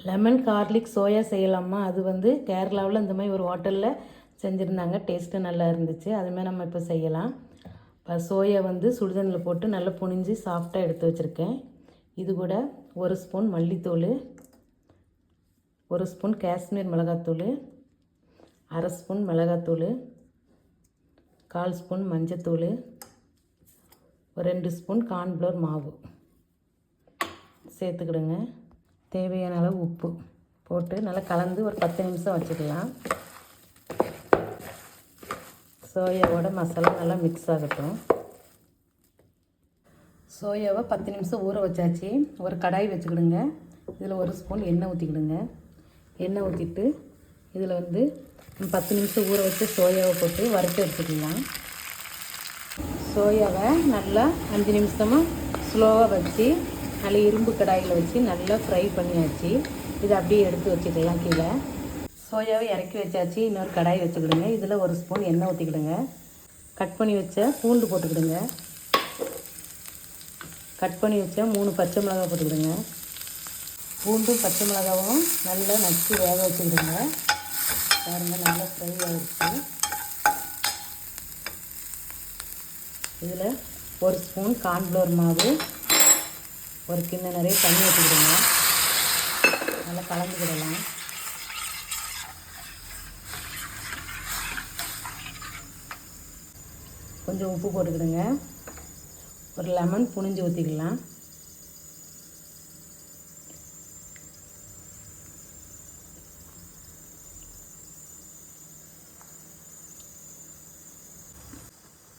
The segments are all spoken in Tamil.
லெமன் கார்லிக் சோயா செய்யலாமா? அது வந்து கேரளாவில் இந்த மாதிரி ஒரு ஹோட்டலில் செஞ்சுருந்தாங்க. டேஸ்ட்டு நல்லா இருந்துச்சு. அதுமாதிரி நம்ம இப்போ செய்யலாம். இப்போ சோயா வந்து சுடுதண்ணில் போட்டு நல்லா புனிஞ்சு சாஃப்டாக எடுத்து வச்சுருக்கேன். இது கூட 1 ஸ்பூன் மல்லித்தூள், 1 ஸ்பூன் காஷ்மீர் மிளகாத்தூள், 1/2 ஸ்பூன் மிளகாத்தூள், 1/4 ஸ்பூன் மஞ்சத்தூள், ஒரு 2 ஸ்பூன் கார்ன்ஃப்ளவர் மாவு சேர்த்துக்கிடுங்க. தேவையான அளவு உப்பு போட்டு நல்லா கலந்து ஒரு 10 நிமிஷம் வச்சுக்கலாம். சோயாவோட மசாலா நல்லா மிக்ஸ் ஆகட்டும். சோயாவை 10 நிமிஷம் ஊற வச்சாச்சு. ஒரு கடாய் வச்சுக்கிடுங்க. இதில் 1 ஸ்பூன் எண்ணெய் ஊற்றிக்கிடுங்க. எண்ணெய் ஊற்றிட்டு இதில் வந்து 10 நிமிஷம் ஊற வச்சு சோயாவை போட்டு வறுத்து எடுத்துக்கலாம். சோயாவை நல்லா 5 நிமிஷமாக ஸ்லோவாக வச்சு நல்லா இரும்பு கடாயில் வச்சு நல்லா ஃப்ரை பண்ணியாச்சு. இதை அப்படியே எடுத்து வச்சுக்கலாம். கீழே சோயாவை இறக்கி வச்சாச்சு. இன்னொரு கடாய் வச்சுக்கிடுங்க. இதில் 1 ஸ்பூன் எண்ணெய் ஊற்றிக்கிடுங்க. கட் பண்ணி வச்ச பூண்டு போட்டுக்கிடுங்க. கட் பண்ணி வச்ச 3 பச்சை மிளகாய் போட்டுக்கிடுங்க. பூண்டும் பச்சை மிளகாவும் நல்லா நச்சு வேக வச்சுக்கிடுங்க. பாருங்கள், நல்லா ஃப்ரை ஆகிடுச்சு. இதில் 1 ஸ்பூன் கார்ன்ஃப்ளவர் மாவு, ஒரு கிண்ணம் நிறைய தண்ணி ஊற்றிக்கிடுங்க. நல்லா கலந்துக்கிடலாம். கொஞ்சம் உப்பு போட்டுக்கிடுங்க. ஒரு லெமன் புழிஞ்சு ஊற்றிக்கலாம்.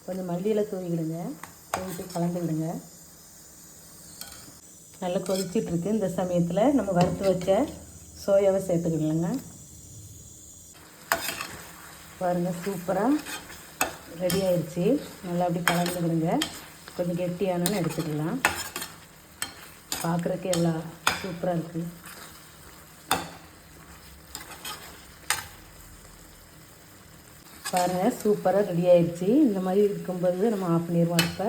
கொஞ்சம் மல்லியில் தூவிக்கிடுங்க. தூவிட்டு கலந்துக்கிடுங்க. நல்லா கொதிச்சிட்ருக்கு. இந்த சமயத்தில் நம்ம வறுத்து வச்ச சோயாவை சேர்த்துக்கிடலாங்க. பாருங்கள், சூப்பராக ரெடி ஆயிடுச்சு. நல்லா அப்படி கலந்துக்கிடுங்க. கொஞ்சம் கெட்டியானன்னு எடுத்துக்கலாம். பார்க்குறதுக்கு எவ்வளோ சூப்பராக இருக்குது. பாருங்கள், சூப்பராக ரெடி ஆயிடுச்சு. இந்த மாதிரி இருக்கும்போது நம்ம ஆஃப் பண்ணிடுவோம். இப்போ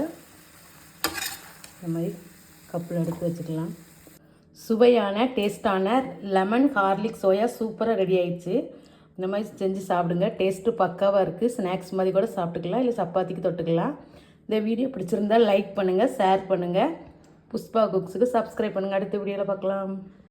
இந்த மாதிரி கப்பில் எடுத்து வச்சுக்கலாம். சுவையான டேஸ்ட்டான லெமன் கார்லிக் சோயா சூப்பராக ரெடி ஆயிடுச்சு. இந்த மாதிரி செஞ்சு சாப்பிடுங்க. டேஸ்ட்டு பக்காவாக இருக்குது. ஸ்நாக்ஸ் மாதிரி கூட சாப்பிட்டுக்கலாம், இல்லை சப்பாத்திக்கு தொட்டுக்கலாம். இந்த வீடியோ பிடிச்சிருந்தால் லைக் பண்ணுங்கள், ஷேர் பண்ணுங்கள். புஷ்பா குக்ஸுக்கு சப்ஸ்கிரைப் பண்ணுங்கள். அடுத்த வீடியோவில் பார்க்கலாம்.